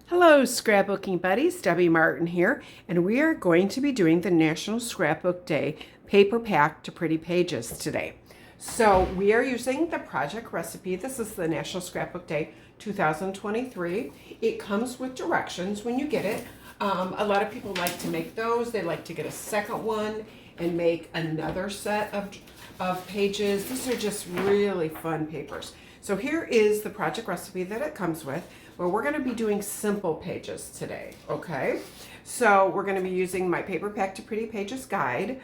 Hello, scrapbooking buddies. Debbie Martin here, and we are going to be doing the National Scrapbook Day paper pack to pretty pages today. So we are using the project recipe. This is the National Scrapbook Day 2023. It comes with directions when you get it. A lot of people like to make those. They like to get a second one and make another set of pages. These are just really fun papers. So here is the project recipe that it comes with. Well, we're going to be doing simple pages today, okay? So we're going to be using my Paper Pack to Pretty Pages guide.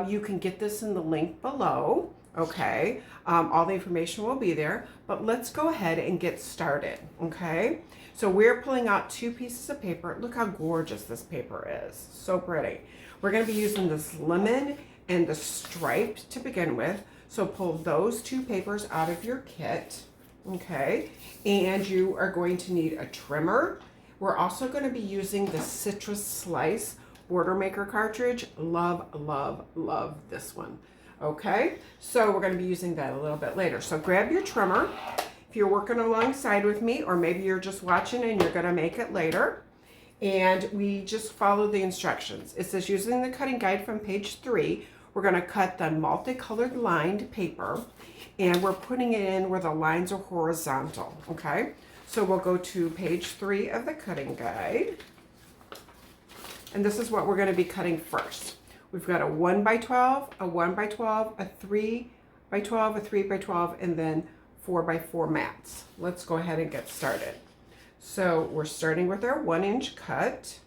You can get this in the link below, okay? All the information will be there, but let's go ahead and get started, okay? So we're pulling out two pieces of paper. Look how gorgeous this paper is, so pretty. We're going to be using this lemon and the striped to begin with. So pull those two papers out of your kit. Okay, and you are going to need a trimmer. We're also going to be using the Citrus Slice Border Maker Cartridge. Love, love, love this one. Okay, so we're going to be using that a little bit later. So grab your trimmer if you're working alongside with me, or maybe you're just watching and you're going to make it later. And we just follow the instructions. It says using the cutting guide from page 3, we're going to cut the multicolored lined paper, and we're putting it in where the lines are horizontal, okay? So we'll go to page 3 of the cutting guide, and this is what we're going to be cutting first. We've got a 1x12, a 1x12, a 3x12, a 3x12, and then 4x4 mats. Let's go ahead and get started. So we're starting with our 1-inch cut.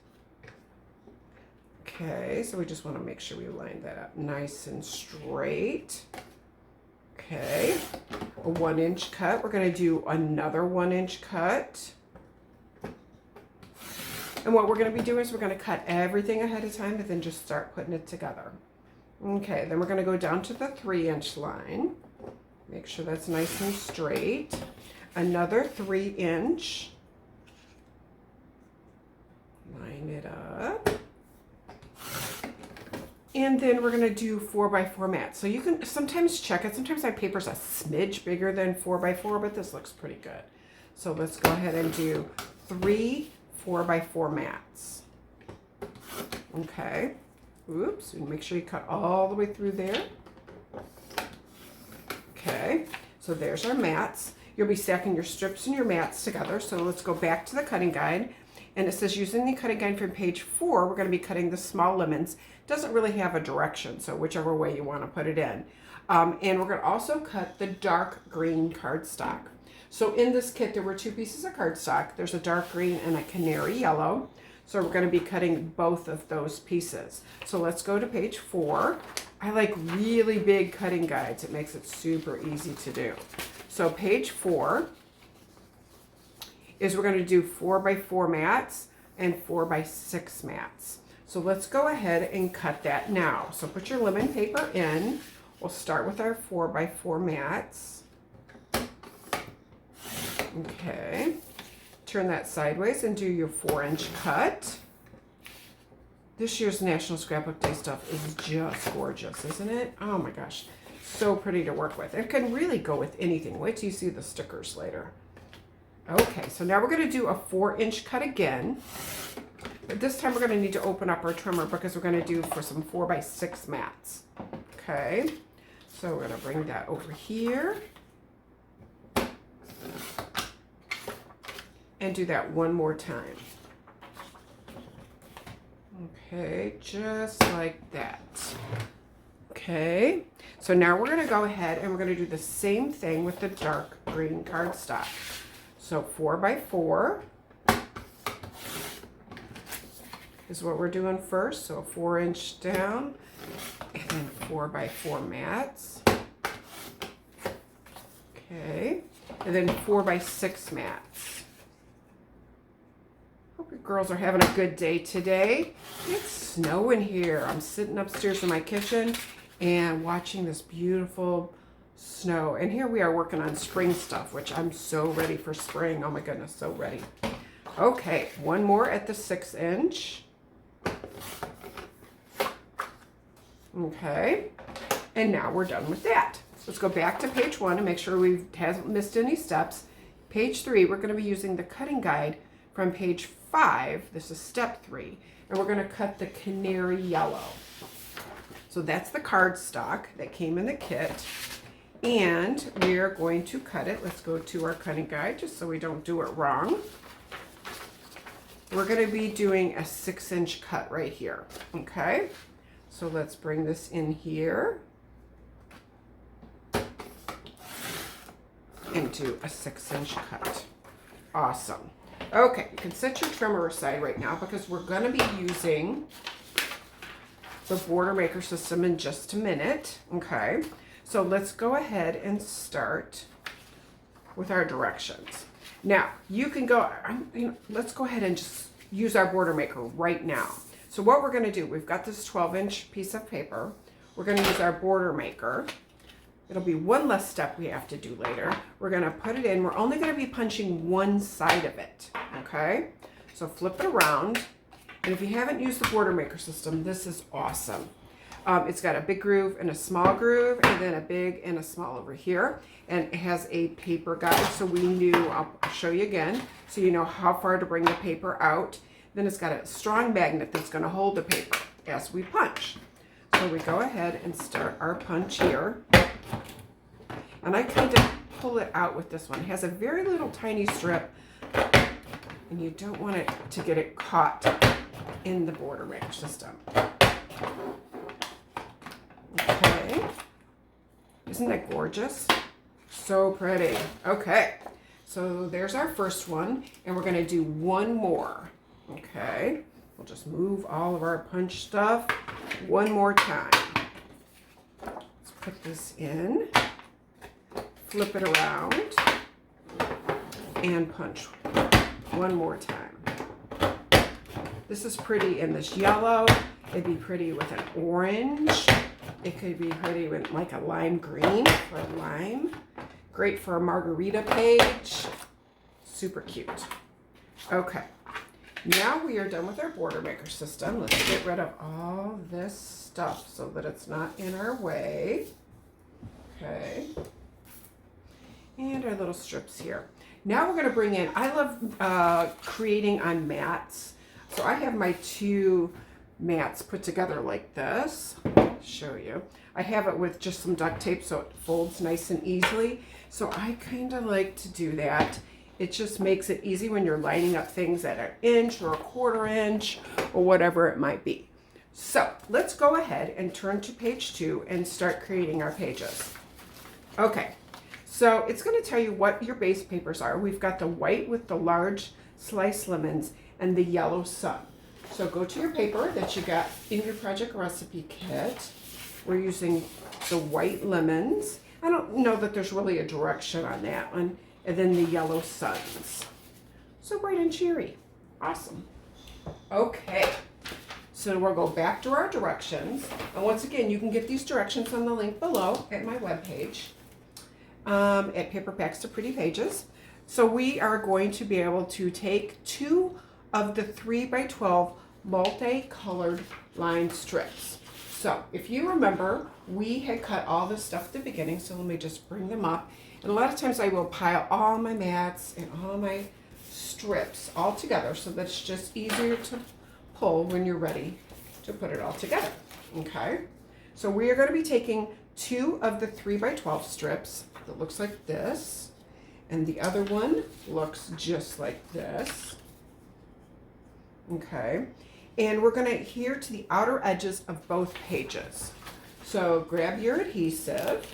Okay, so we just want to make sure we line that up nice and straight. Okay, a 1-inch cut. We're going to do another 1-inch cut. And what we're going to be doing is we're going to cut everything ahead of time and then just start putting it together. Okay, then we're going to go down to the 3-inch line. Make sure that's nice and straight. Another 3-inch. Line it up. And then we're going to do 4x4 mats. So you can sometimes check it. Sometimes my paper's a smidge bigger than 4x4, but this looks pretty good. So let's go ahead and do 3 4x4 mats. Okay. Oops. And make sure you cut all the way through there. Okay. So there's our mats. You'll be stacking your strips and your mats together. So let's go back to the cutting guide. And it says using the cutting guide from page 4, we're going to be cutting the small lemons. Doesn't really have a direction, so whichever way you want to put it in. And we're going to also cut the dark green cardstock. So in this kit, there were 2 pieces of cardstock. There's a dark green and a canary yellow. So we're going to be cutting both of those pieces. So let's go to page 4. I like really big cutting guides. It makes it super easy to do. So page 4 is we're going to do 4x4 mats and 4x6 mats. So let's go ahead and cut that now. So put your lemon paper in. We'll start with our 4x4 mats. Okay. Turn that sideways and do your 4-inch cut. This year's National Scrapbook Day stuff is just gorgeous, isn't it? Oh my gosh. So pretty to work with. It can really go with anything. Wait till you see the stickers later. Okay, so now we're going to do a 4-inch cut again. But this time we're going to need to open up our trimmer because we're going to do for some 4x6 mats. Okay, so we're going to bring that over here. And do that one more time. Okay, just like that. Okay, so now we're going to go ahead and we're going to do the same thing with the dark green cardstock. So 4x4 is what we're doing first. So 4-inch down and then 4x4 mats. Okay, and then 4x6 mats. Hope you girls are having a good day today. It's snowing here. I'm sitting upstairs in my kitchen and watching this beautiful snow. And here we are working on spring stuff, which I'm so ready for spring. Oh my goodness, so ready. Okay, one more at the 6-inch. Okay, and now we're done with that. Let's go back to page 1 and make sure we haven't missed any steps. Page 3, we're going to be using the cutting guide from page 5. This is step 3. And we're going to cut the canary yellow. So that's the cardstock that came in the kit. And we are going to cut it. Let's go to our cutting guide just so we don't do it wrong. We're going to be doing a 6-inch cut right here. Okay, so let's bring this in here and do a 6-inch cut. Awesome. Okay, you can set your trimmer aside right now because we're going to be using the Border Maker system in just a minute. Okay. So let's go ahead and start with our directions. Now, you can go, let's go ahead and just use our Border Maker right now. So what we're going to do, we've got this 12-inch piece of paper. We're going to use our Border Maker. It'll be one less step we have to do later. We're going to put it in. We're only going to be punching one side of it, okay? So flip it around. And if you haven't used the Border Maker system, this is awesome. It's got a big groove and a small groove, and then a big and a small over here. And it has a paper guide, so we knew, I'll show you again, so you know how far to bring the paper out. Then it's got a strong magnet that's going to hold the paper as we punch. So we go ahead and start our punch here. And I kind of pull it out with this one. It has a very little tiny strip, and you don't want it to get it caught in the Border Maker system. Okay, isn't that gorgeous? So pretty. Okay, so there's our first one, and we're going to do one more. Okay, we'll just move all of our punch stuff one more time. Let's put this in, flip it around, and punch one more time. This is pretty in this yellow. It'd be pretty with an orange. It could be pretty with like a lime green for a lime. Great for a margarita page. Super cute. Okay, now we are done with our Border Maker system. Let's get rid of all this stuff so that it's not in our way. Okay, and our little strips here. Now we're going to bring in, I love creating on mats. So I have my 2 mats put together like this. I'll show you. I have it with just some duct tape so it folds nice and easily. So I kind of like to do that. It just makes it easy when you're lining up things at 1 inch or 1/4 inch or whatever it might be. So let's go ahead and turn to page 2 and start creating our pages. Okay, so it's going to tell you what your base papers are. We've got the white with the large sliced lemons and the yellow sun. So go to your paper that you got in your project recipe kit. We're using the white lemons. I don't know that there's really a direction on that one. And then the yellow suns. So bright and cheery. Awesome. Okay. So we'll go back to our directions. And once again, you can get these directions on the link below at my webpage at Paper Packs to Pretty Pages. So we are going to be able to take 2 of the 3x12 multicolored line strips. So if you remember, we had cut all this stuff at the beginning, so let me just bring them up. And a lot of times I will pile all my mats and all my strips all together so that it's just easier to pull when you're ready to put it all together. Okay, so we are going to be taking 2 of the 3x12 strips that looks like this, and the other one looks just like this. Okay, and we're going to adhere to the outer edges of both pages. So grab your adhesive.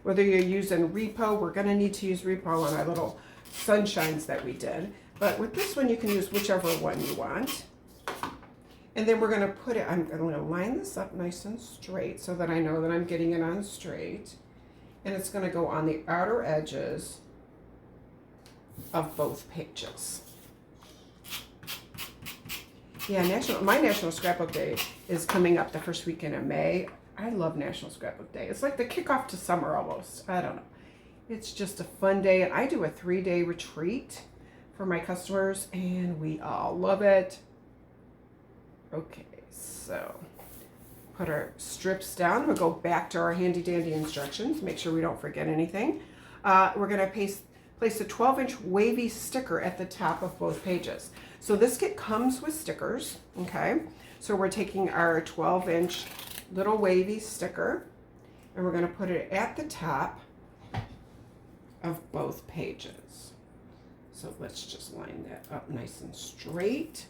Whether you're using Repo, we're going to need to use Repo on our little sunshines that we did. But with this one, you can use whichever one you want. And then we're going to put it, I'm going to line this up nice and straight so that I know that I'm getting it on straight. And it's going to go on the outer edges of both pages. Yeah, my National Scrapbook Day is coming up the first weekend of May. I love National Scrapbook Day. It's like the kickoff to summer almost. I don't know. It's just a fun day. And I do a 3-day retreat for my customers, and we all love it. Okay, so put our strips down. We'll go back to our handy dandy instructions. Make sure we don't forget anything. We're going to paste place a 12-inch wavy sticker at the top of both pages. So this kit comes with stickers, okay? So we're taking our 12-inch little wavy sticker and we're going to put it at the top of both pages. So let's just line that up nice and straight.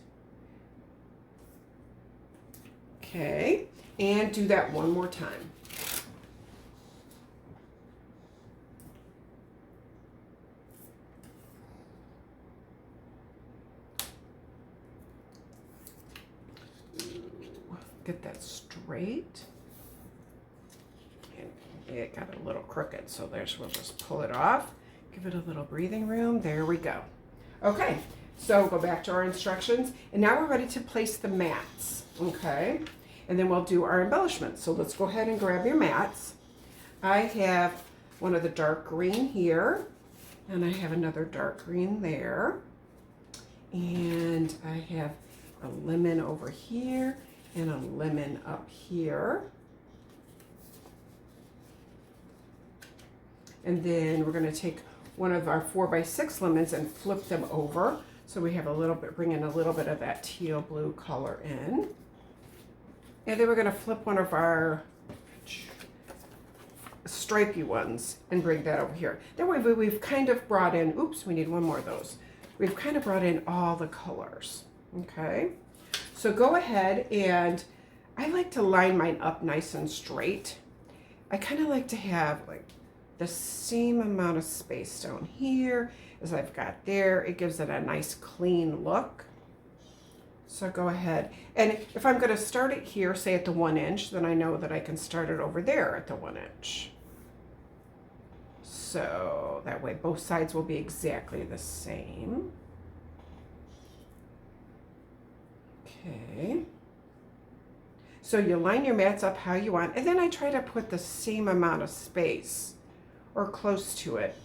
Okay, and do that one more time. Get that straight. And it got a little crooked, so we'll just pull it off. Give it a little breathing room. There we go. Okay, so go back to our instructions, and now we're ready to place the mats, okay? And then we'll do our embellishments. So let's go ahead and grab your mats. I have one of the dark green here, and I have another dark green there. And I have a lemon over here and a lemon up here. And then we're going to take one of our 4x6 lemons and flip them over. So we have a little bit, bring in a little bit of that teal blue color in. And then we're going to flip one of our stripey ones and bring that over here. That way we've kind of brought in, oops, we need one more of those. We've kind of brought in all the colors, okay? So go ahead, and I like to line mine up nice and straight. I kind of like to have like the same amount of space down here as I've got there. It gives it a nice clean look. So go ahead, and if I'm going to start it here, say at the 1 inch, then I know that I can start it over there at the 1 inch. So that way both sides will be exactly the same. Okay. So you line your mats up how you want, and then I try to put the same amount of space or close to it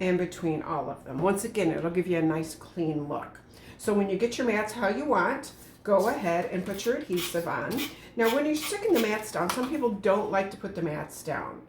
in between all of them. Once again, it'll give you a nice clean look. So when you get your mats how you want, go ahead and put your adhesive on. Now when you're sticking the mats down, some people don't like to put the mats down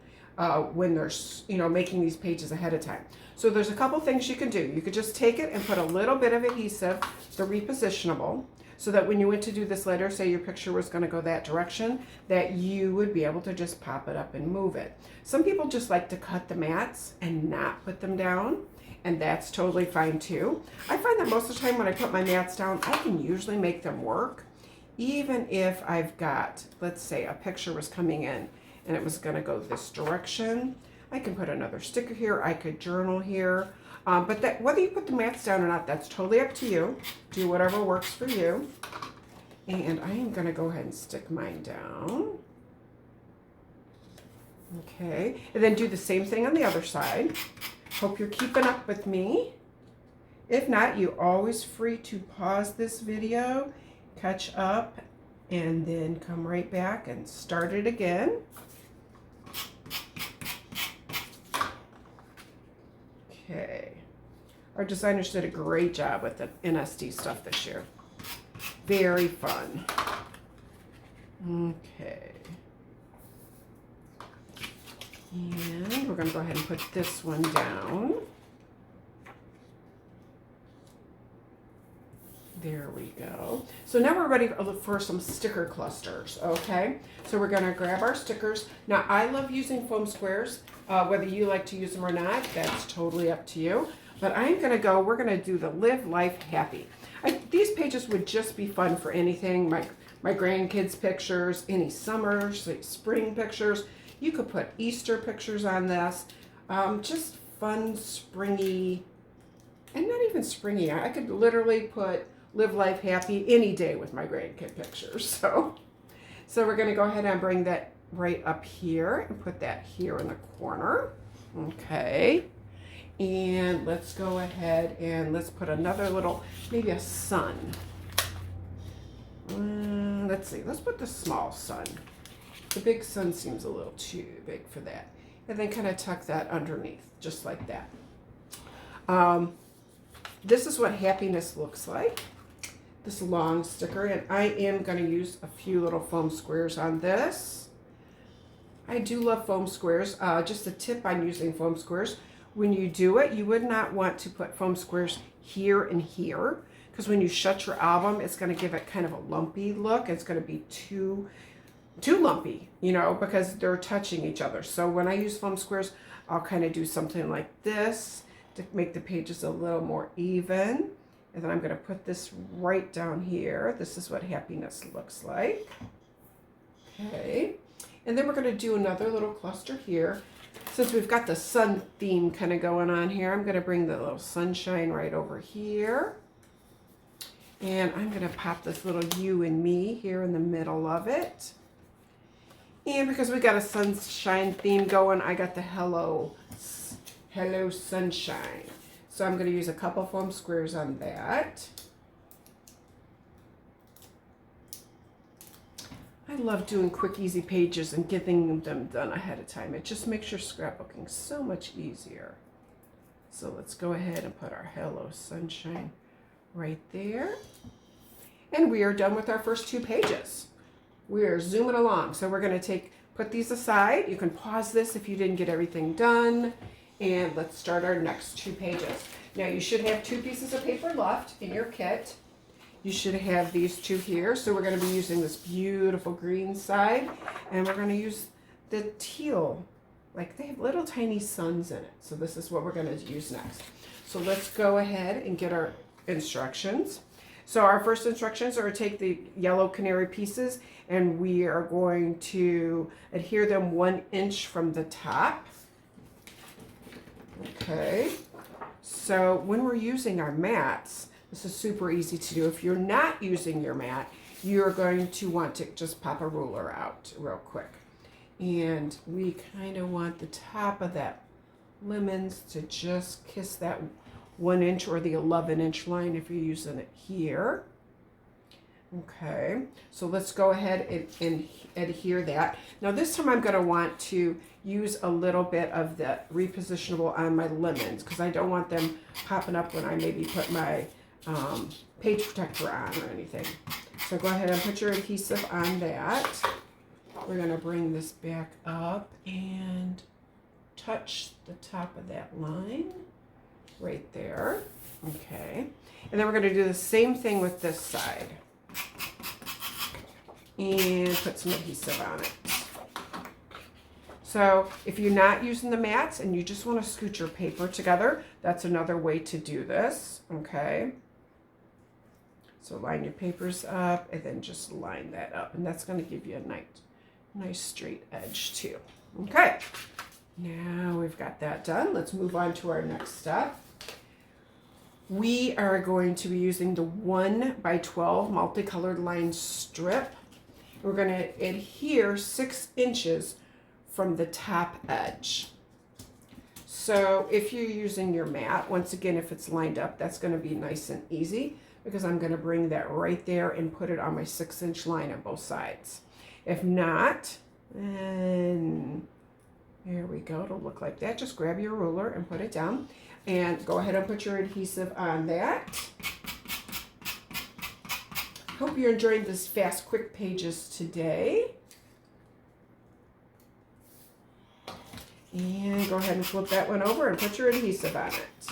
when they're, making these pages ahead of time. So there's a couple things you can do. You could just take it and put a little bit of adhesive, the repositionable, so that when you went to do this letter, say your picture was going to go that direction, that you would be able to just pop it up and move it. Some people just like to cut the mats and not put them down, and that's totally fine too. I find that most of the time when I put my mats down, I can usually make them work, even if I've got, let's say a picture was coming in and it was going to go this direction. I can put another sticker here, I could journal here. But that, whether you put the mats down or not, that's totally up to you. Do whatever works for you. And I am going to go ahead and stick mine down. Okay, and then do the same thing on the other side. Hope you're keeping up with me. If not, you're always free to pause this video, catch up, and then come right back and start it again. Okay. Our designers did a great job with the NSD stuff this year. Very fun. Okay. And we're going to go ahead and put this one down. There we go. So now we're ready for some sticker clusters, okay? So we're going to grab our stickers. Now, I love using foam squares. Whether you like to use them or not, that's totally up to you. But I'm going to we're going to do the Live Life Happy. These pages would just be fun for anything. My grandkids' pictures, any summer, spring pictures. You could put Easter pictures on this. Just fun, springy, and not even springy. I could literally put Live Life Happy any day with my grandkid pictures. So we're going to go ahead and bring that right up here and put that here in the corner. Okay. And let's go ahead and let's put another little, maybe a sun. Let's see, let's put the small sun. The big sun seems a little too big for that. And then kind of tuck that underneath, just like that. This is what happiness looks like. This long sticker, and I am going to use a few little foam squares on this. I do love foam squares. Just a tip on using foam squares. when you do it, you would not want to put foam squares here and here, because when you shut your album, it's going to give it kind of a lumpy look. It's going to be too lumpy, you know, because they're touching each other. So when I use foam squares, I'll kind of do something like this to make the pages a little more even. And then I'm going to put this right down here. This is what happiness looks like. Okay. And then we're going to do another little cluster here. Since we've got the sun theme kind of going on here, I'm going to bring the little sunshine right over here. And I'm going to pop this little you and me here in the middle of it. And because we got a sunshine theme going, I got the hello sunshine. So I'm going to use a couple foam squares on that. I love doing quick, easy pages and getting them done ahead of time. It just makes your scrapbooking so much easier. So let's go ahead and put our hello sunshine right there. And we are done with our first 2 pages. We are zooming along. So we're going to put these aside. You can pause this if you didn't get everything done. And let's start our next 2 pages. Now you should have 2 pieces of paper left in your kit. You should have these 2 here. So we're going to be using this beautiful green side, and we're going to use the teal. Like they have little tiny suns in it. So this is what we're going to use next. So let's go ahead and get our instructions. So our first instructions are to take the yellow canary pieces, and we are going to adhere them 1 inch from the top. Okay. So when we're using our mats, this is super easy to do. If you're not using your mat, you're going to want to just pop a ruler out real quick. And we kind of want the top of that lemons to just kiss that 1 inch or the 11-inch line if you're using it here. Okay, so let's go ahead and adhere that. Now this time I'm going to want to use a little bit of the repositionable on my lemons because I don't want them popping up when I maybe put my page protector on or anything. So go ahead and put your adhesive on that. We're going to bring this back up and touch the top of that line right there. Okay, and then we're going to do the same thing with this side and put some adhesive on it. So if you're not using the mats and you just want to scoot your paper together, that's another way to do this. Okay, so line your papers up and then just line that up, and that's going to give you a nice straight edge too. Okay, now we've got that done. Let's move on to our next step. We are going to be using the 1x12 multicolored line strip. We're going to adhere 6 inches from the top edge. So if you're using your mat, once again, if it's lined up, that's going to be nice and easy because I'm going to bring that right there and put it on my 6-inch line on both sides. If not, then there we go. It'll look like that. Just grab your ruler and put it down. And go ahead and put your adhesive on that. Hope you're enjoying this fast, quick pages today. And go ahead and flip that one over and put your adhesive on it.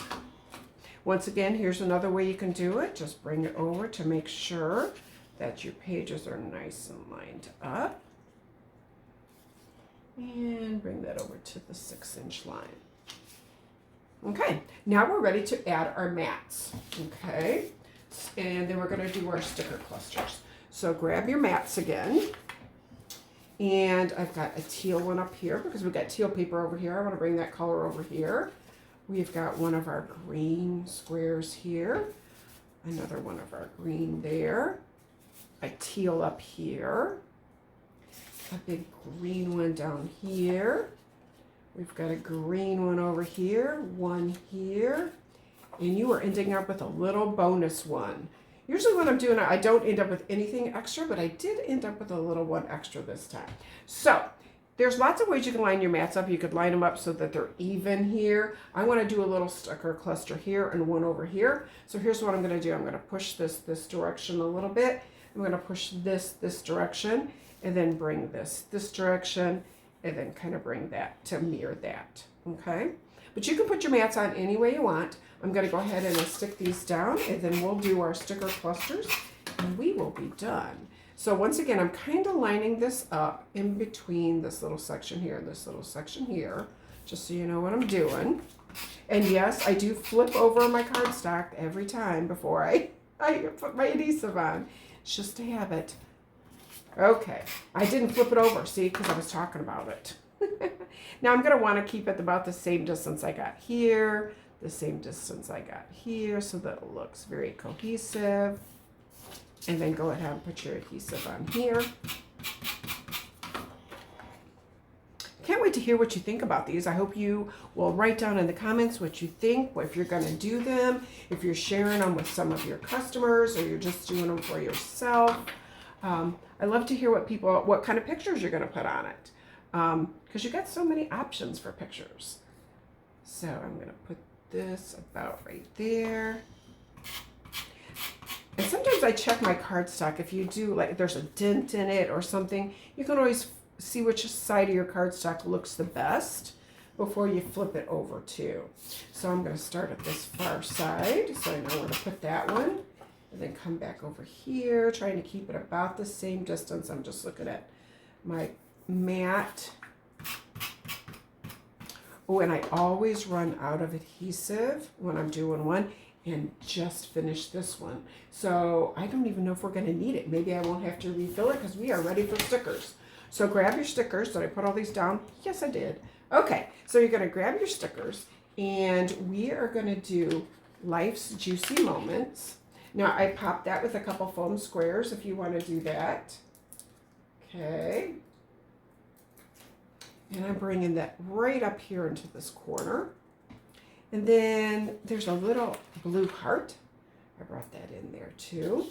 Once again, here's another way you can do it. Just bring it over to make sure that your pages are nice and lined up. And bring that over to the 6-inch line. Okay, now we're ready to add our mats. Okay, and then we're going to do our sticker clusters. So grab your mats again. And I've got a teal one up here because we've got teal paper over here. I want to bring that color over here. We've got one of our green squares here. Another one of our green there. A teal up here. A big green one down here. We've got a green one over here, one here, and you are ending up with a little bonus one. Usually when I'm doing it, I don't end up with anything extra, but I did end up with a little one extra this time. So there's lots of ways you can line your mats up. You could line them up so that they're even here. I want to do a little sticker cluster here and one over here. So here's what I'm going to do. I'm going to push this direction a little bit. I'm going to push this direction and then bring this direction. And then kind of bring that to mirror that, okay? But you can put your mats on any way you want. I'm going to go ahead and stick these down, and then we'll do our sticker clusters, and we will be done. So once again, I'm kind of lining this up in between this little section here and this little section here, just so you know what I'm doing. And yes, I do flip over my cardstock every time before I put my adhesive on. It's just a habit. Okay, I didn't flip it over, see, because I was talking about it. Now I'm going to want to keep it about the same distance I got here, the same distance I got here, so that it looks very cohesive. And then go ahead and put your adhesive on here. Can't wait to hear what you think about these. I hope you will write down in the comments what you think, if you're going to do them, if you're sharing them with some of your customers, or you're just doing them for yourself. I love to hear what kind of pictures you're going to put on it, because you got so many options for pictures. So I'm going to put this about right there. And sometimes I check my cardstock. If you do, like, there's a dent in it or something, you can always see which side of your cardstock looks the best before you flip it over too. So I'm going to start at this far side, so I know where to put that one. And then come back over here, trying to keep it about the same distance. I'm just looking at my mat. Oh, and I always run out of adhesive when I'm doing one, and just finished this one. So I don't even know if we're going to need it. Maybe I won't have to refill it because we are ready for stickers. So grab your stickers. Did I put all these down? Yes, I did. Okay, so you're going to grab your stickers, and we are going to do Life's Juicy Moments. Now I popped that with a couple foam squares if you want to do that. Okay. And I'm bringing that right up here into this corner. And then there's a little blue heart. I brought that in there too.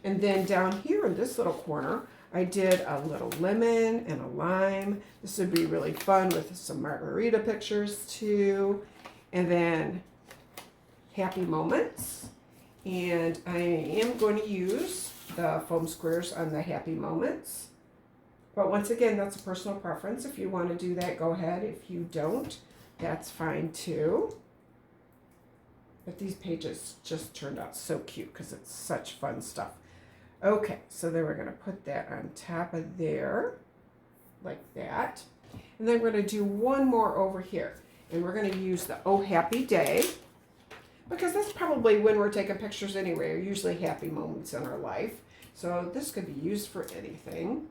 And then down here in this little corner, I did a little lemon and a lime. This would be really fun with some margarita pictures too. And then happy moments. And I am going to use the foam squares on the happy moments. But once again, that's a personal preference. If you want to do that, go ahead. If you don't, that's fine too. But these pages just turned out so cute because it's such fun stuff. Okay, so then we're going to put that on top of there, like that. And then we're going to do one more over here. And we're going to use the Oh Happy Day, because that's probably when we're taking pictures anyway, or usually happy moments in our life. So this could be used for anything.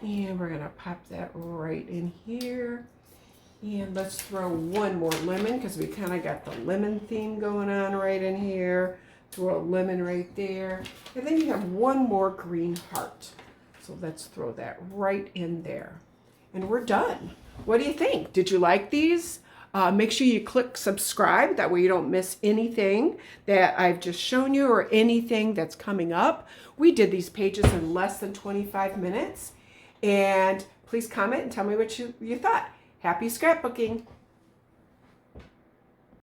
And we're going to pop that right in here. And let's throw one more lemon, because we kind of got the lemon theme going on right in here. Throw a lemon right there. And then you have one more green heart. So let's throw that right in there. And we're done. What do you think? Did you like these? Make sure you click subscribe. That way you don't miss anything that I've just shown you or anything that's coming up. We did these pages in less than 25 minutes. And please comment and tell me what you thought. Happy scrapbooking!